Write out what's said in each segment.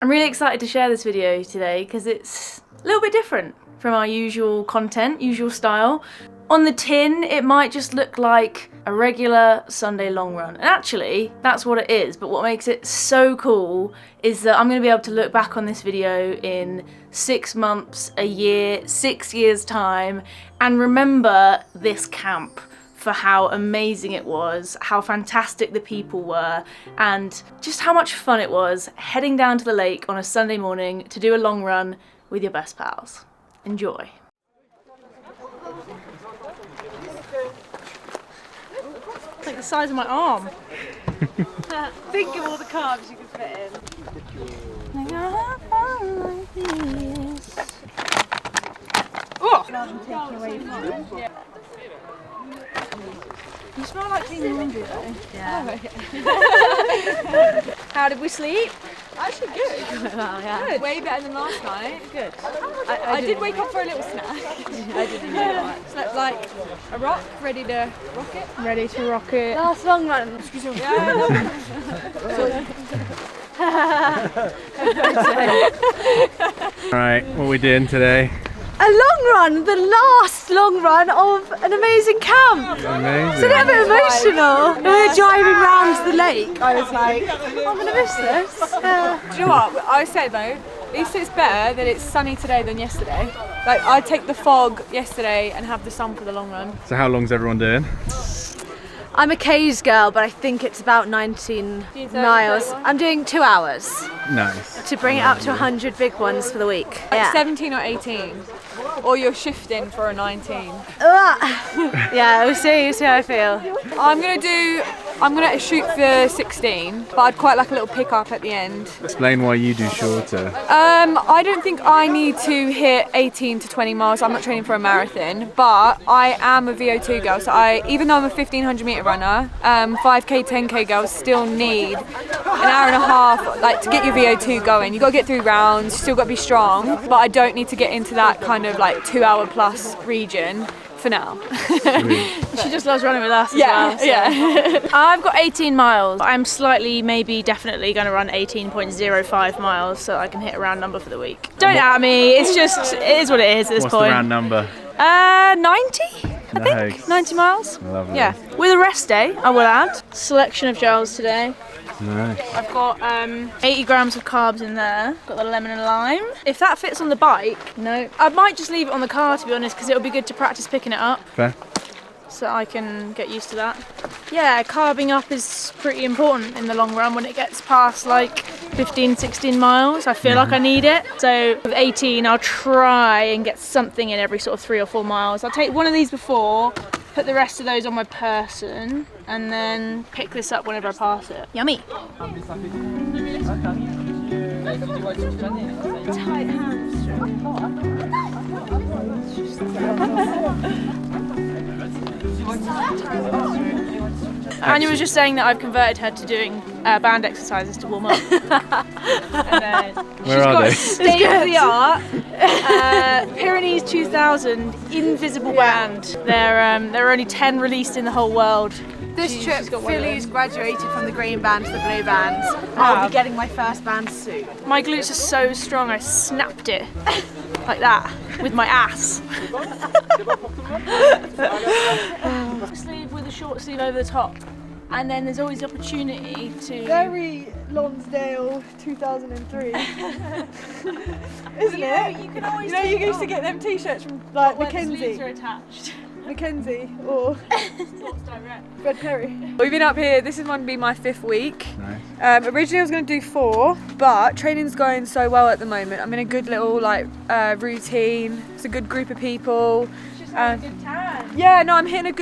I'm really excited to share this video today because it's a little bit different from our usual content, usual style. On the tin, it might just look like a regular Sunday long run. And actually, that's what it is. But what makes it so cool is that I'm going to be able to look back on this video in 6 months, a year, 6 years time, and remember this camp for how amazing it was, how fantastic the people were, and just how much fun it was heading down to the lake on a Sunday morning to do a long run with your best pals. Enjoy. It's like the size of my arm. Think of all the carbs you could fit in. Oh! You smell like clean laundry though. Yeah. Oh, okay. How did we sleep? Actually good. Well, yeah. Good. Way better than last night. Good. I did wake up for a little snack. I didn't know. Slept like a rock, ready to rock it. Ready to rock it. Last long run. Excuse me. Alright, what are we doing today? A long run, the last long run of an amazing camp. Amazing. It's a little bit emotional. When we were driving round the lake, I was like, I'm going to miss this. Do you know what? I said though, at least it's better that it's sunny today than yesterday. Like, I'd take the fog yesterday and have the sun for the long run. So how long's everyone doing? I'm a K's girl, but I think it's about 19 miles. I'm doing 2 hours Nice. to bring it up to 100 big ones for the week. Like 17 or 18. Or you're shifting for a 19. Yeah, we'll see how I feel. I'm gonna shoot for 16, but I'd quite like a little pickup at the end. Explain why you do shorter. I don't think I need to hit 18 to 20 miles. I'm not training for a marathon, but I am a VO2 girl. So even though I'm a 1500 meter runner, 5k, 10k girls still need an hour and a half, like, to get your VO2 going. You got to get through rounds, still got to be strong, but I don't need to get into that kind of like 2 hour plus region for now. She just loves running with us as Yeah, well. So. yeah. I've got 18 miles. I'm slightly, maybe definitely going to run 18.05 miles so I can hit a round number for the week. Don't at me, it is what it is at this What's point. the round number? 90, I think. Nice. 90 miles. Lovely. Yeah, with a rest day, I will add. Selection of gels today. Nice. I've got 80 grams of carbs in there. Got the lemon and lime. If that fits on the bike, no. I might just leave it on the car, to be honest, because it'll be good to practice picking it up. Fair. So I can get used to that. Yeah, carbing up is pretty important in the long run when it gets past like 15, 16 miles. I feel like I need it. So with 18, I'll try and get something in every sort of 3 or 4 miles. I'll take one of these before, put the rest of those on my person, and then pick this up whenever I pass it. Yummy. Tight hamstring. Anya was just saying that I've converted her to doing band exercises to warm up. And then Where are they? state of the art Pyrenees 2000 Invisible Band. There are only 10 released in the whole world. This She's trip, got one of Philly's them. graduated from the green band to the blue band. I'll be getting my first band soon. My glutes are so strong I snapped it like that with my ass. Sleeve with a short sleeve over the top, and then there's always the opportunity to. Very Lonsdale 2003. Isn't it? You can always. You used to get them t-shirts from like where the sleeves are Mackenzie. attached. Mackenzie or Sports Direct. Fred Perry. We've been up here, this is going to be my 5th week. Nice. Originally I was going to do 4, but training's going so well at the moment. I'm in a good little like routine. It's a good group of people. Just having a good time. Yeah, no, I'm hitting a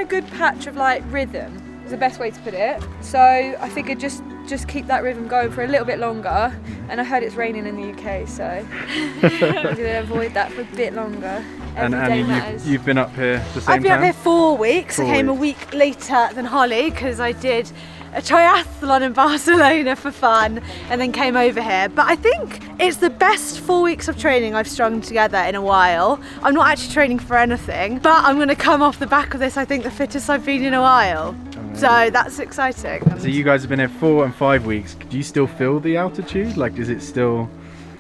good patch of like rhythm. Is the best way to put it. So I figured just keep that rhythm going for a little bit longer. And I heard it's raining in the UK, so I'm going to avoid that for a bit longer. And Every day Annie, matters. you've been up here the same I've been up time? here 4 weeks. 4 I came a weeks. week later than Holly because I did a triathlon in Barcelona for fun and then came over here. But I think it's the best 4 weeks of training I've strung together in a while. I'm not actually training for anything, but I'm going to come off the back of this, I think, the fittest I've been in a while. So that's exciting. So you guys have been here 4 and 5 weeks. Do you still feel the altitude? Like, is it still?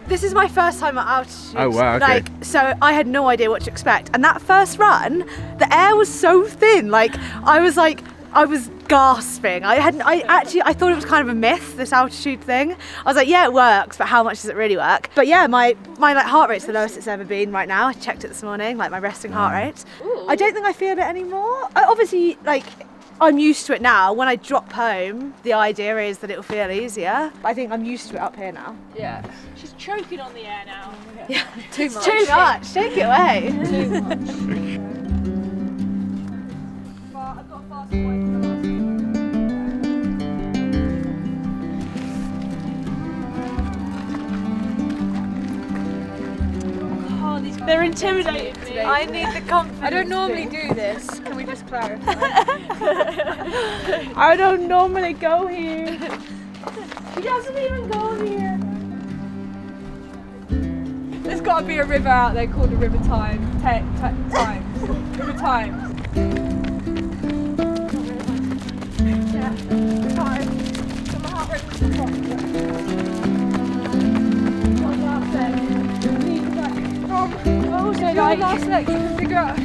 This is my first time at altitude. Oh wow, okay. Like, so I had no idea what to expect. And that first run, the air was so thin. Like, I was gasping. I thought it was kind of a myth, this altitude thing. I was like, yeah, it works, but how much does it really work? But yeah, my like heart rate's the lowest it's ever been right now. I checked it this morning, like my resting heart rate. Ooh. I don't think I feel it anymore. Obviously, like, I'm used to it now. When I drop home, the idea is that it'll feel easier. I think I'm used to it up here now. Yeah. She's choking on the air now. Yeah, Too much. too much. Take it away. Too much. I've got a fast point for the last. They're intimidating me. I need the confidence. I don't normally do this. Can we just clarify? I don't normally go here. She doesn't even go here. There's got to be a river out there called the River Times. River Times. Yeah, Times. So my heart rate was your last leg, you can figure out.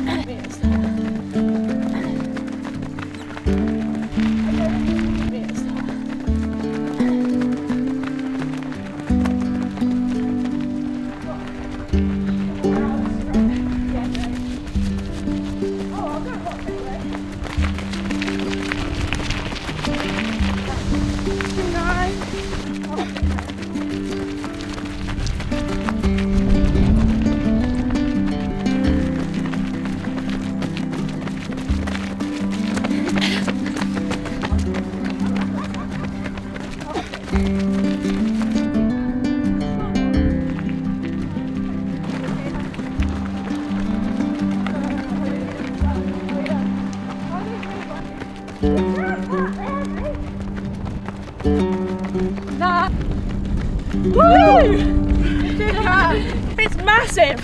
It's massive.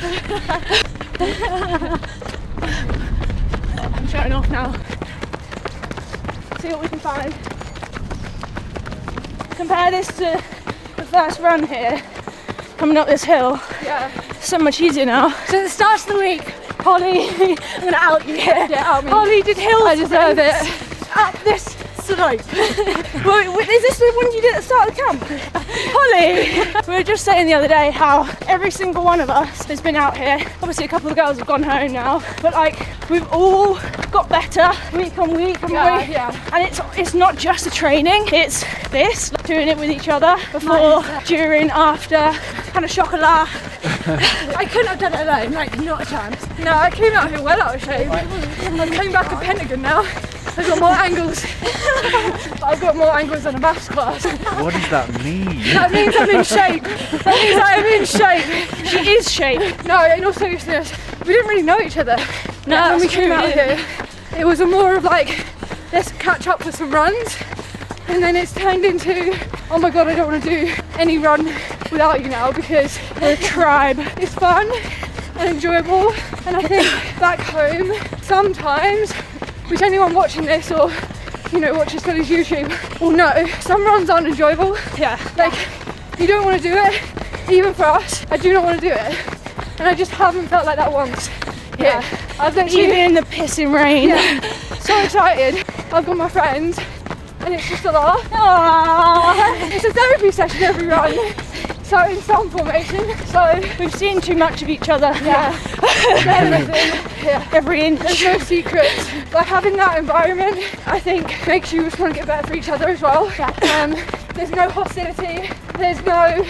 I'm shutting off now. See what we can find. Compare this to the first run here, coming up this hill. Yeah. So much easier now. So at the start of the week, Holly, I'm gonna out you here. Yeah, out me. Holly did hills. I deserve it. Up this slope. Well, is this the one you did at the start of the camp? Holly! We were just saying the other day how every single one of us has been out here. Obviously a couple of girls have gone home now, but like we've all got better week on week, haven't we? Yeah. And it's not just the training, it's this, doing it with each other, before, during, after, kind of chocolat. I couldn't have done it alone, like not a chance. No, I came out here well out of shape. I came back a pentagon now. I've got more angles. I've got more angles than a maths class. What does that mean? That means I'm in shape. That means I am in shape. She is shape. No, in all seriousness, we didn't really know each other. No, when we that's came true, out we here, it was a more of like, let's catch up for some runs. And then it's turned into, oh my god, I don't want to do any run without you now because we're a tribe. It's fun and enjoyable. And I think back home, sometimes, which anyone watching this or, you know, watches Philly's YouTube will know, some runs aren't enjoyable. Yeah. Like, you don't want to do it, even for us, I do not want to do it. And I just haven't felt like that once. Yeah. I've literally, Even in the pissing rain. yeah, so excited. I've got my friends and it's just a laugh. Aww. It's a therapy session every run. So in some formation, so We've seen too much of each other. yeah, everything. Yeah. Every inch. There's no secrets. Like having that environment, I think makes you just want to get better for each other as well. There's no hostility. There's no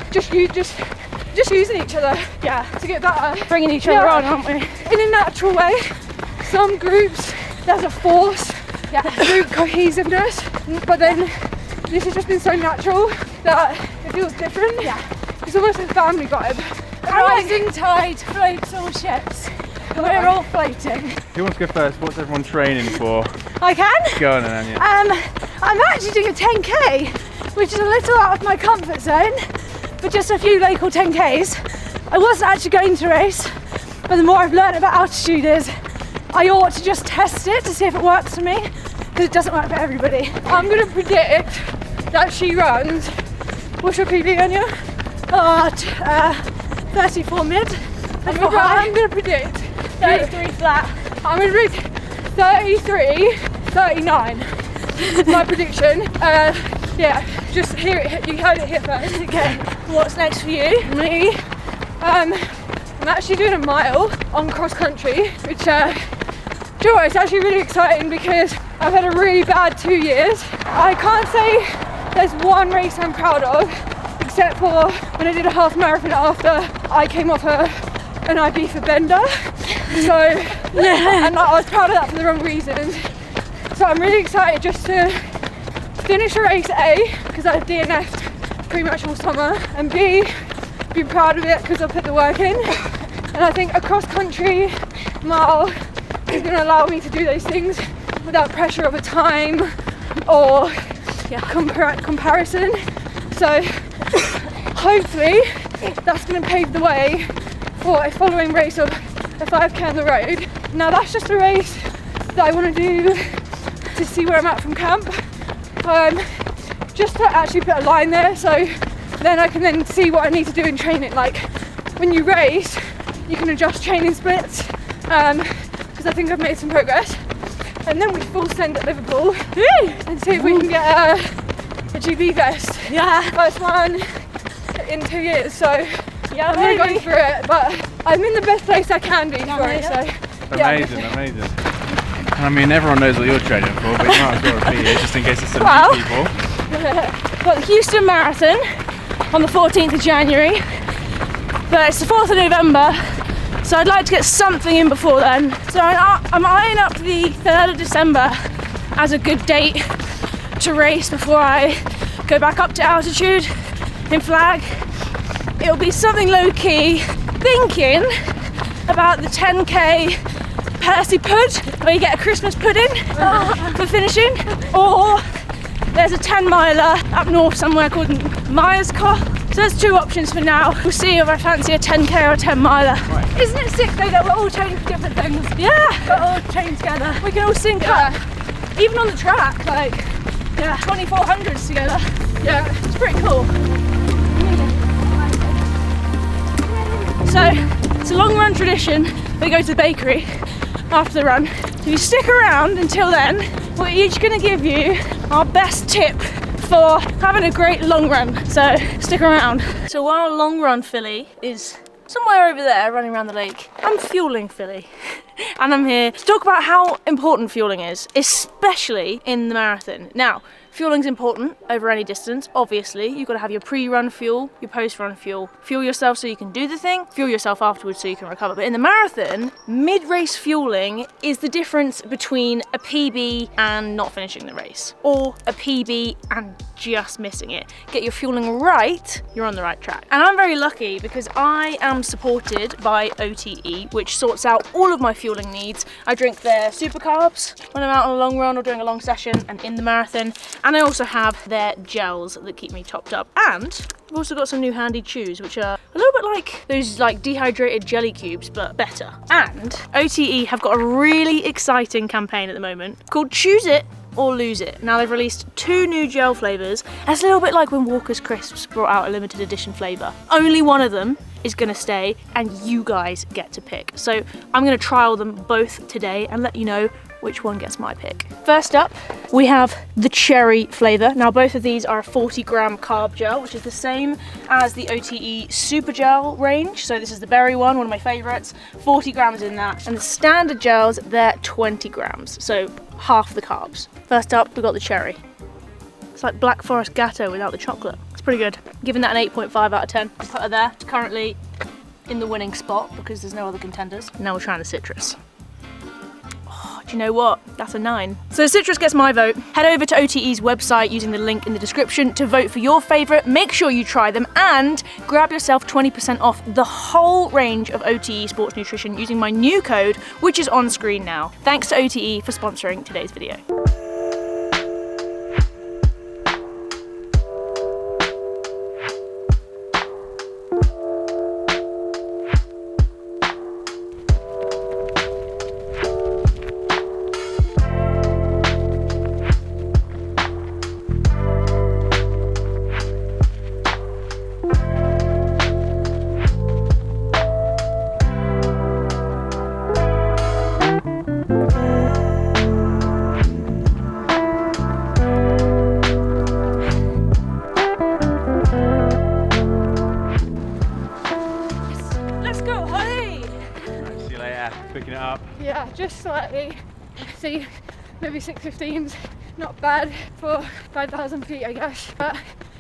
just using each other. Yeah. To get better. Bringing each other on, aren't we? In a natural way. Some groups there's a force, group cohesiveness, but then this has just been so natural that it feels different. Yeah. It's almost a family vibe. The rising tide floats all ships. We're all floating. Who wants to go first? What's everyone training for? I can. Go on then, Anya. I'm actually doing a 10k, which is a little out of my comfort zone, but just a few local 10ks. I wasn't actually going to race, but the more I've learned about altitude is I ought to just test it to see if it works for me. because it doesn't work for everybody. I'm going to predict that she runs, what's your PB, Anya? 34 mid. I'm going to predict 33 flat. I'm going to predict 33, 39. My prediction. Yeah, just hear it. You heard it here first. Okay. What's next for you? Me. I'm actually doing a mile on cross country, which do you know what, it's actually really exciting because I've had a really bad 2 years. I can't say there's one race I'm proud of, except for when I did a half marathon after I came off an IB for Bender. So, and I was proud of that for the wrong reasons. So I'm really excited just to finish a race A, because I DNF'd pretty much all summer, and B, be proud of it because I put the work in. And I think a cross country mile is going to allow me to do those things without pressure of a time or comparison. So hopefully that's going to pave the way for a following race of a 5k on the road. Now that's just a race that I want to do to see where I'm at from camp, just to actually put a line there, so then I can then see what I need to do in training. Like when you race, you can adjust training splits, because I think I've made some progress. And then we full send at Liverpool and see if we can get a GB vest. Yeah. First one in 2 years, so Yeah, I'm really going for it, but I'm in the best place I can be for it, so Amazing, amazing. I mean, everyone knows what you're training for, but you might as well repeat it just in case there's some new people. Got the Houston Marathon on the 14th of January, but it's the 4th of November, so I'd like to get something in before then. So I'm eyeing up the 3rd of December as a good date to race before I go back up to altitude in Flag. It'll be something low-key, thinking about the 10k Percy Pud, where you get a Christmas pudding for finishing, or there's a 10 miler up north somewhere called Myerscough. So there's two options for now. We'll see if I fancy a 10k or a 10 miler. Isn't it sick though that we're all training for different things? Yeah, We're all training together. we can all sync up. Even on the track, like 2400s together. yeah. It's pretty cool. So it's a long run tradition. We go to the bakery after the run. If you stick around until then, we're each going to give you our best tip for having a great long run. So stick around. So while long run Philly is somewhere over there running around the lake, I'm fueling Philly. And I'm here to talk about how important fueling is, especially in the marathon. Now, fueling's important over any distance, obviously. You've got to have your pre-run fuel, your post-run fuel. Fuel yourself so you can do the thing, fuel yourself afterwards so you can recover. But in the marathon, mid-race fueling is the difference between a PB and not finishing the race, or a PB and just missing it. Get your fueling right, you're on the right track. And I'm very lucky because I am supported by OTE, which sorts out all of my fueling needs. I drink their super carbs when I'm out on a long run or doing a long session and in the marathon. And I also have their gels that keep me topped up. And I've also got some new handy chews, which are a little bit like those like dehydrated jelly cubes, but better. And OTE have got a really exciting campaign at the moment called Choose It or Lose It. Now they've released 2 new gel flavours. And it's a little bit like when Walker's Crisps brought out a limited edition flavour. Only one of them is gonna stay and you guys get to pick. So I'm gonna trial them both today and let you know which one gets my pick. First up, we have the cherry flavour. Now both of these are a 40-gram carb gel, which is the same as the OTE Super Gel range. So this is the berry one of my favourites, 40 grams in that. And the standard gels, they're 20 grams, so half the carbs. First up, we've got the cherry. It's like Black Forest Gatto without the chocolate. It's pretty good. Giving that an 8.5 out of 10. Put her there. It's currently in the winning spot because there's no other contenders. Now we're trying the citrus. Do you know what? That's a 9. So citrus gets my vote. Head over to OTE's website using the link in the description to vote for your favourite. Make sure you try them and grab yourself 20% off the whole range of OTE sports nutrition using my new code, which is on screen now. Thanks to OTE for sponsoring today's video. Yeah, just slightly. See, maybe 6:15's not bad for 5,000 feet, I guess. But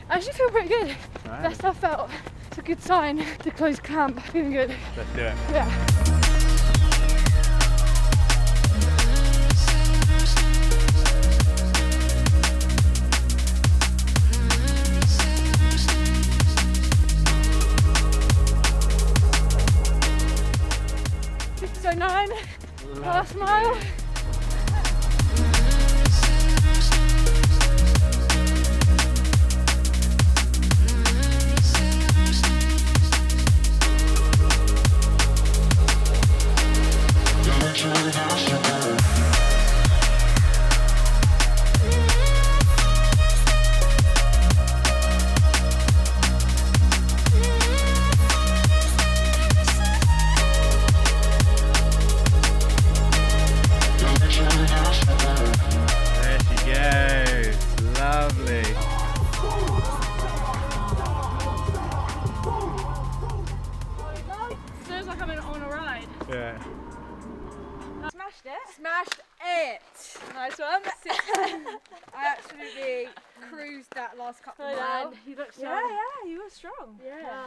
I actually feel pretty good. Right. Best I've felt. It's a good sign to close camp. Feeling good. Let's do it. Yeah. So 9, last mile. Yeah. Smashed it. Smashed it. Nice one. I absolutely cruised that last couple of miles. You look Yeah, you were strong. Yeah.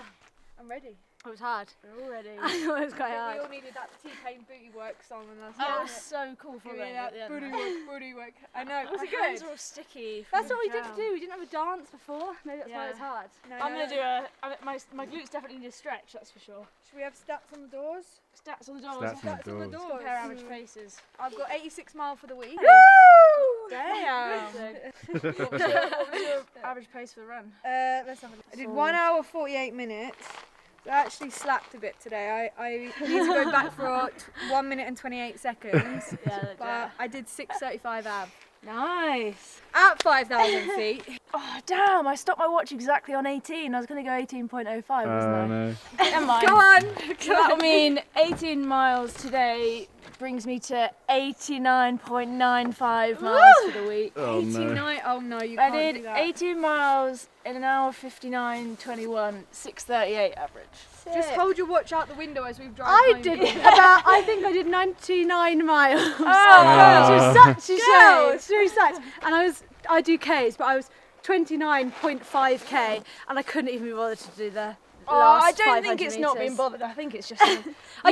I'm ready. It was hard. We're all ready. I thought it was quite We hard. all needed that T-Pain booty work song and that's That was so cool for me. booty work. I know. Was it My hands good? were all sticky. That's what we did do. We didn't have a dance before. Maybe that's why it was hard. No, I'm gonna do my glutes definitely need a stretch, that's for sure. Should we have stats on the doors? Stats on the doors. Stats on the doors. Compare average paces. I've got 86 mile for the week. Damn. what was your average pace for the run? Let's have a look. I did 1 hour 48 minutes. So I actually slacked a bit today. I need to go back for 1 minute and 28 seconds. But I did 6:35 ab. Nice. At 5,000 feet. Oh damn! I stopped my watch exactly on 18. I was gonna go 18.05, wasn't I? No. Never mind. Go on. So that'll mean 18 miles today brings me to 89.95 miles for the week. Oh, no. 89. Oh no, you I can't do did that. 18 miles in an hour 59:21, 6:38 average. Just hold your watch out the window as we drive I home. did I think I did 99 miles. Oh, She really sucked. And I do Ks, but I was 29.5k and I couldn't even be bothered to do the Oh, last I don't 500 think it's not being metres. bothered. I think it's just I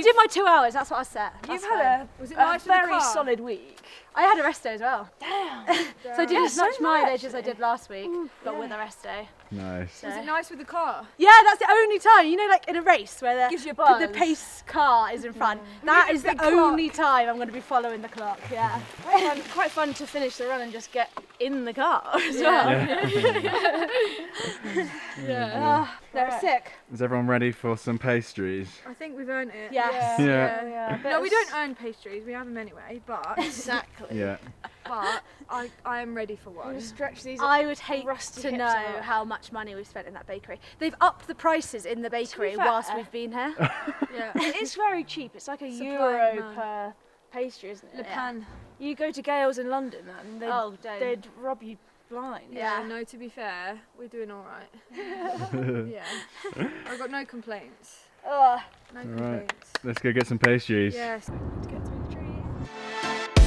did my 2 hours, that's what I set. you've That's had fine. Was it a nice in the very car? solid week. I had a rest day as well. Damn. So I did Yeah, as so much mileage much. as I did last week, but with a rest day. Nice. So. Was it nice with the car? Yeah, that's the only time. You know, like in a race where Gives you a the buzz. pace car is in front. That is the big clock. only time I'm going to be following the clock. Yeah. Quite fun to finish the run and just get in the car as well. Yeah. They're sick. Is everyone ready for some pastries? I think we've earned it. Yes. Yeah. No, we don't earn pastries. We have them anyway. But Exactly. Yeah. I am ready for one. Stretch these. I would hate rusty to hips know out. how much money we've spent in that bakery. They've upped the prices in the bakery fair- whilst we've been here. Yeah. It is very cheap. It's like a Supply euro and demand. per pastry, isn't it? Le Pan. You go to Gales in London and Oh, don't. they'd rob you blind. Yeah. No, to be fair, we're doing all right. Yeah. I've got no complaints. Ugh. No Right. complaints. Let's go get some pastries. Yes. Let's get to the tree.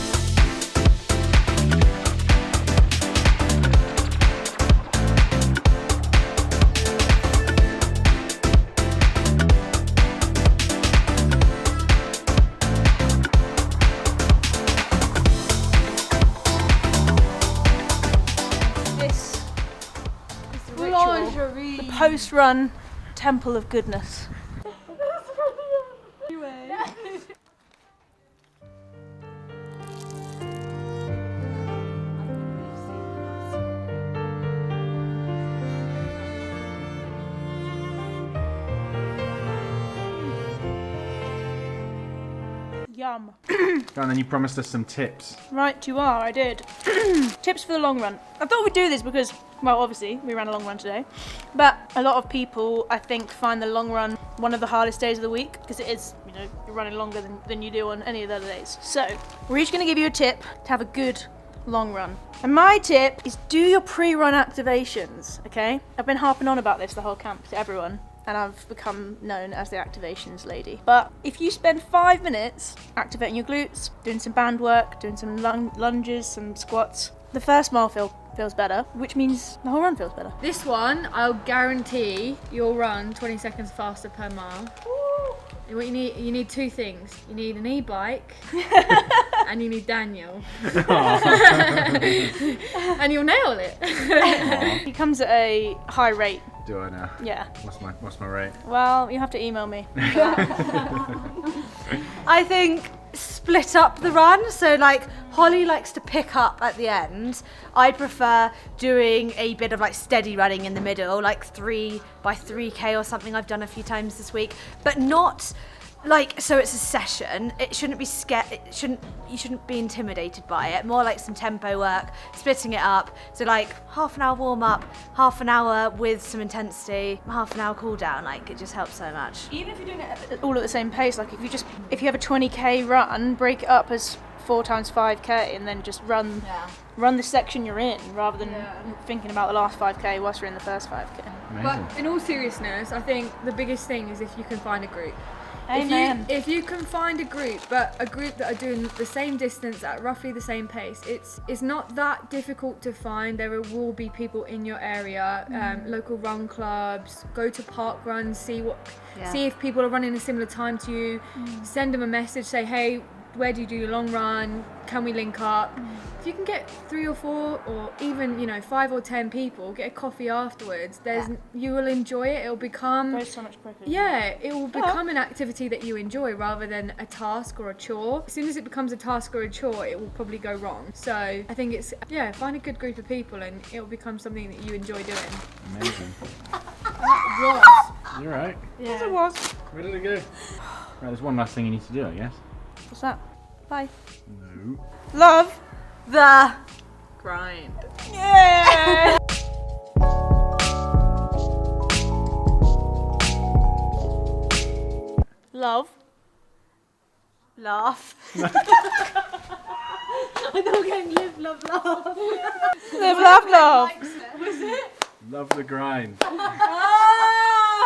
This is the ritual. The post-run temple of goodness. Yum. And then you promised us some tips. Right, you are, I did. Tips for the long run. I thought we'd do this because, well, obviously, we ran a long run today. But a lot of people, I think, find the long run one of the hardest days of the week because it is, you know, you're running longer than you do on any of the other days. So, we're each going to give you a tip to have a good long run. And my tip is do your pre-run activations, okay? I've been harping on about this the whole camp to everyone. and I've become known as the activations lady. But if you spend 5 minutes activating your glutes, doing some band work, doing some lunges, some squats, the first mile feels better, which means the whole run feels better. This one, I'll guarantee you'll run 20 seconds faster per mile. What you need 2 things. You need an e-bike and you need Daniel. And you'll nail it. He comes at a high rate. Do I now? Yeah. What's my rate? Well, you have to email me. I think split up the run. So like Holly likes to pick up at the end. I prefer doing a bit of like steady running in the middle, like 3 by 3K or something I've done a few times this week, but not like, so it's a session. It shouldn't be scared. You shouldn't be intimidated by it. More like some tempo work, splitting it up. So like half an hour warm up, half an hour with some intensity, half an hour cool down. Like it just helps so much. Even if you're doing it all at the same pace, like if you have a 20k run, break it up as 4 times 5k and then just run the section you're in rather than thinking about the last 5k whilst you're in the first 5k. Amazing. But in all seriousness, I think the biggest thing is if you can find a group. Amen. If you can find a group that are doing the same distance at roughly the same pace, it's not that difficult to find. There will be people in your area, local run clubs. Go to park runs, see if people are running a similar time to you. Send them a message, say, hey, where do you do your long run? Can we link up? If you can get 3 or 4 or even 5 or 10 people, get a coffee afterwards. You will enjoy it. It'll become So much quicker. it will become an activity that you enjoy rather than a task or a chore. As soon as it becomes a task or a chore, it will probably go wrong. So I think it's find a good group of people and it will become something that you enjoy doing. Amazing. You're right. Yes, it was. Where did it go? Right, there's one last thing you need to do, I guess. What's that? Bye. No. Love The Grind. Yeah. Love. laugh. I thought getting live, love, laugh. Live, laugh, love. Love the grind. Oh!